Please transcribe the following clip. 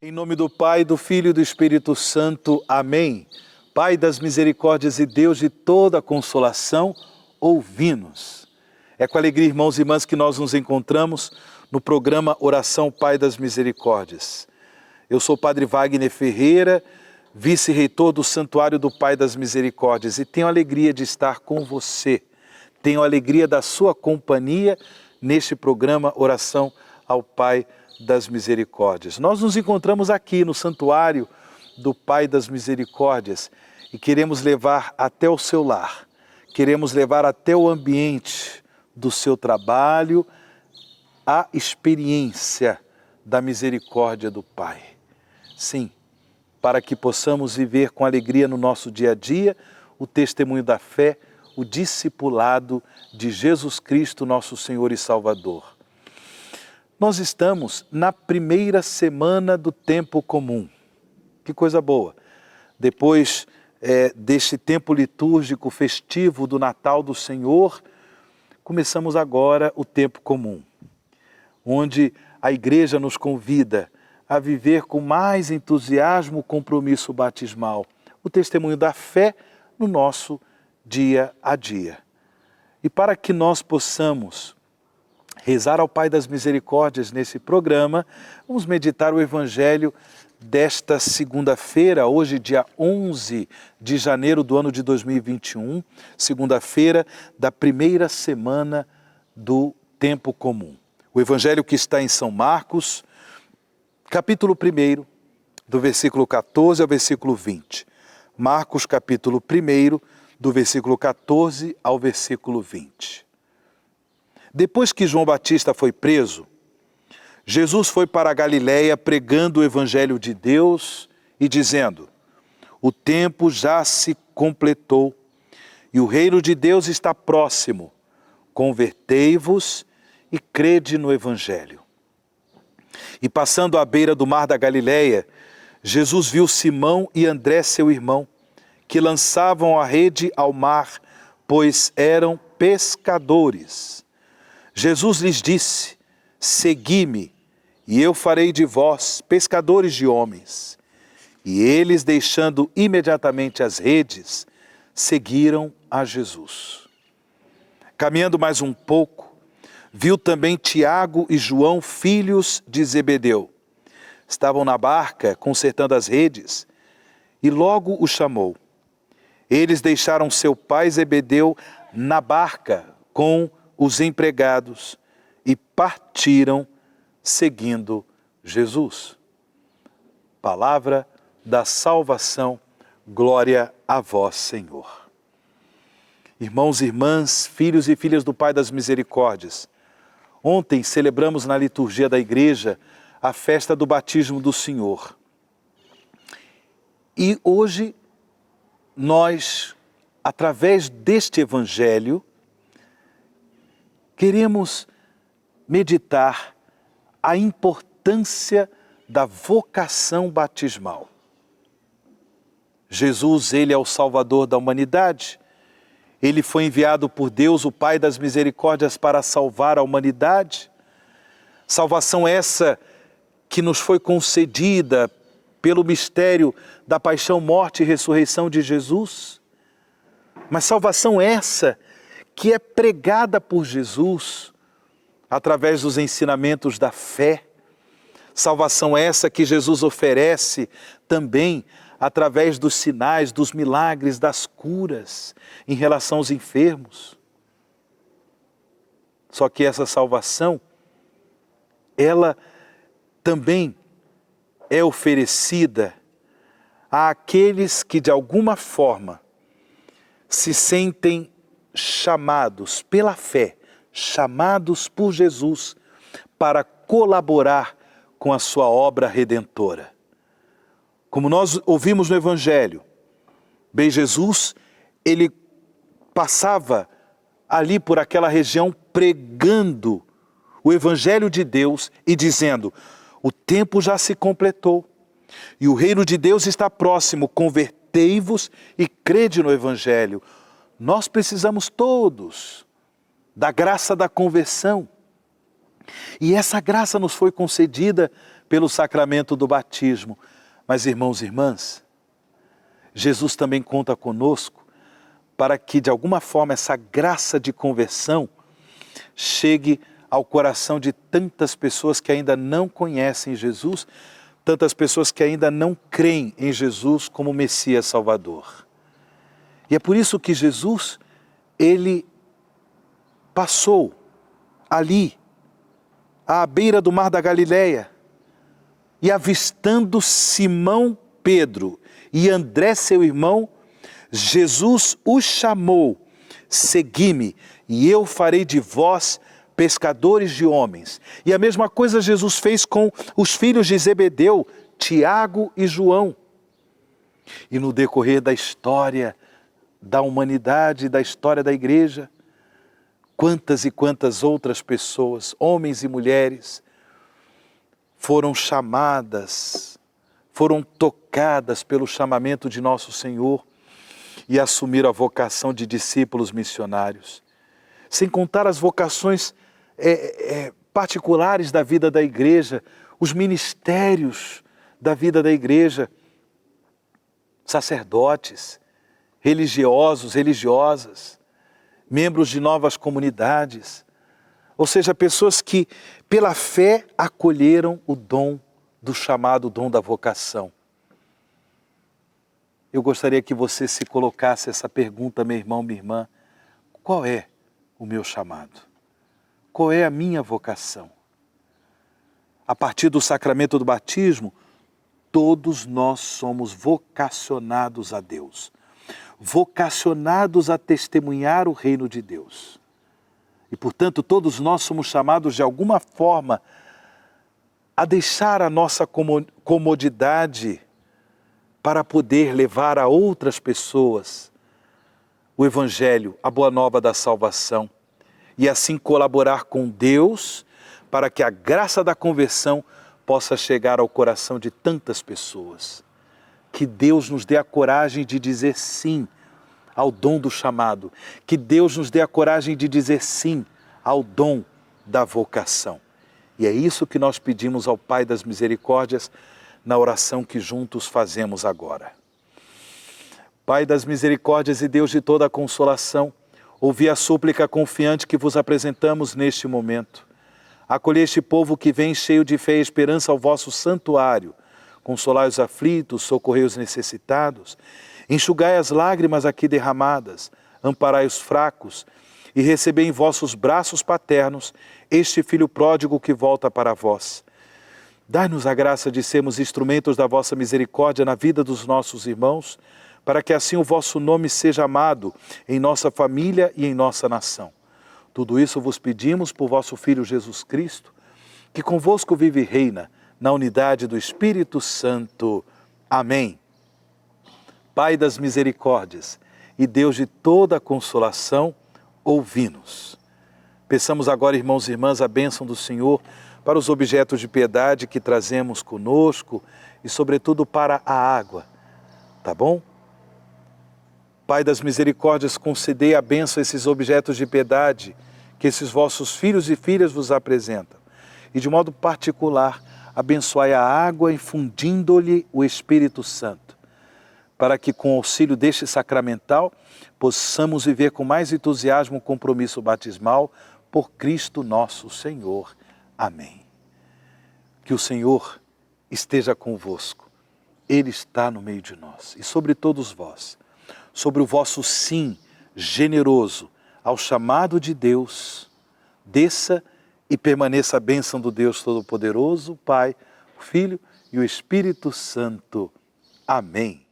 Em nome do Pai, do Filho e do Espírito Santo. Amém. Pai das misericórdias e Deus de toda consolação, ouvi-nos. É com alegria, irmãos e irmãs, que nós nos encontramos no programa Oração Pai das Misericórdias. Eu sou o Padre Wagner Ferreira, vice-reitor do Santuário do Pai das Misericórdias, e tenho a alegria de estar com você. Tenho a alegria da sua companhia neste programa Oração ao Pai das Misericórdias. Nós nos encontramos aqui no Santuário do Pai das Misericórdias e queremos levar até o seu lar, queremos levar até o ambiente do seu trabalho a experiência da misericórdia do Pai. Sim, para que possamos viver com alegria no nosso dia a dia o testemunho da fé, o discipulado de Jesus Cristo, nosso Senhor e Salvador. Nós estamos na primeira semana do tempo comum. Que coisa boa! Depois deste tempo litúrgico festivo do Natal do Senhor, começamos agora o tempo comum, onde a Igreja nos convida a viver com mais entusiasmo o compromisso batismal, o testemunho da fé no nosso dia a dia. E para que nós possamos rezar ao Pai das Misericórdias nesse programa, vamos meditar o Evangelho desta segunda-feira, hoje dia 11 de janeiro do ano de 2021, segunda-feira da primeira semana do tempo comum. O Evangelho que está em São Marcos, capítulo 1, do versículo 14 ao versículo 20. Marcos, capítulo 1, do versículo 14 ao versículo 20. Depois que João Batista foi preso, Jesus foi para a Galiléia pregando o Evangelho de Deus e dizendo: o tempo já se completou e o reino de Deus está próximo. Convertei-vos e crede no Evangelho. E passando à beira do mar da Galiléia, Jesus viu Simão e André, seu irmão, que lançavam a rede ao mar, pois eram pescadores. Jesus lhes disse: segui-me, e eu farei de vós pescadores de homens. E eles, deixando imediatamente as redes, seguiram a Jesus. Caminhando mais um pouco, viu também Tiago e João, filhos de Zebedeu. Estavam na barca, consertando as redes, e logo os chamou. Eles deixaram seu pai Zebedeu na barca com os empregados e partiram seguindo Jesus. Palavra da salvação, glória a vós, Senhor. Irmãos e irmãs, filhos e filhas do Pai das Misericórdias, ontem celebramos na liturgia da Igreja a festa do batismo do Senhor. E hoje nós, através deste Evangelho, queremos meditar a importância da vocação batismal. Jesus, ele é o Salvador da humanidade. Ele foi enviado por Deus, o Pai das Misericórdias, para salvar a humanidade. Salvação essa que nos foi concedida pelo mistério da paixão, morte e ressurreição de Jesus. Mas salvação essa que é pregada por Jesus através dos ensinamentos da fé. Salvação essa que Jesus oferece também através dos sinais, dos milagres, das curas em relação aos enfermos. Só que essa salvação, ela também é oferecida àqueles que de alguma forma se sentem chamados pela fé, chamados por Jesus para colaborar com a sua obra redentora. Como nós ouvimos no Evangelho, bem, Jesus, ele passava ali por aquela região pregando o Evangelho de Deus e dizendo: o tempo já se completou e o reino de Deus está próximo, convertei-vos e crede no Evangelho. Nós precisamos todos da graça da conversão. E essa graça nos foi concedida pelo sacramento do batismo. Mas, irmãos e irmãs, Jesus também conta conosco para que, de alguma forma, essa graça de conversão chegue ao coração de tantas pessoas que ainda não conhecem Jesus, tantas pessoas que ainda não creem em Jesus como Messias Salvador. E é por isso que Jesus, ele passou ali, à beira do mar da Galileia, e avistando Simão Pedro e André, seu irmão, Jesus os chamou: segui-me, e eu farei de vós pescadores de homens. E a mesma coisa Jesus fez com os filhos de Zebedeu, Tiago e João. E no decorrer da história da humanidade, da história da igreja, quantas e quantas outras pessoas, homens e mulheres, foram chamadas, foram tocadas pelo chamamento de nosso Senhor e assumiram a vocação de discípulos missionários. Sem contar as vocações particulares da vida da igreja, os ministérios da vida da igreja, sacerdotes, religiosos, religiosas, membros de novas comunidades, ou seja, pessoas que pela fé acolheram o dom do chamado, o dom da vocação. Eu gostaria que você se colocasse essa pergunta, meu irmão, minha irmã: qual é o meu chamado? Qual é a minha vocação? A partir do sacramento do batismo, todos nós somos vocacionados a Deus, vocacionados a testemunhar o reino de Deus. E, portanto, todos nós somos chamados de alguma forma a deixar a nossa comodidade para poder levar a outras pessoas o Evangelho, a boa nova da salvação, e assim colaborar com Deus para que a graça da conversão possa chegar ao coração de tantas pessoas. Que Deus nos dê a coragem de dizer sim ao dom do chamado, que Deus nos dê a coragem de dizer sim ao dom da vocação. E é isso que nós pedimos ao Pai das Misericórdias na oração que juntos fazemos agora. Pai das Misericórdias e Deus de toda a consolação, ouvi a súplica confiante que vos apresentamos neste momento. Acolhei este povo que vem cheio de fé e esperança ao vosso santuário. Consolai os aflitos, socorrei os necessitados, enxugai as lágrimas aqui derramadas, amparai os fracos e recebei em vossos braços paternos este filho pródigo que volta para vós. Dai-nos a graça de sermos instrumentos da vossa misericórdia na vida dos nossos irmãos, para que assim o vosso nome seja amado em nossa família e em nossa nação. Tudo isso vos pedimos por vosso Filho Jesus Cristo, que convosco vive e reina na unidade do Espírito Santo. Amém. Pai das misericórdias e Deus de toda a consolação, ouvi-nos. Peçamos agora, irmãos e irmãs, a bênção do Senhor para os objetos de piedade que trazemos conosco e, sobretudo, para a água. Tá bom? Pai das misericórdias, concedei a bênção a esses objetos de piedade que esses vossos filhos e filhas vos apresentam. E, de modo particular, abençoai a água, infundindo-lhe o Espírito Santo, para que, com o auxílio deste sacramental, possamos viver com mais entusiasmo o compromisso batismal por Cristo nosso Senhor. Amém. Que o Senhor esteja convosco. Ele está no meio de nós. E sobre todos vós, sobre o vosso sim generoso ao chamado de Deus, desça e permaneça a bênção do Deus Todo-Poderoso, o Pai, o Filho e o Espírito Santo. Amém.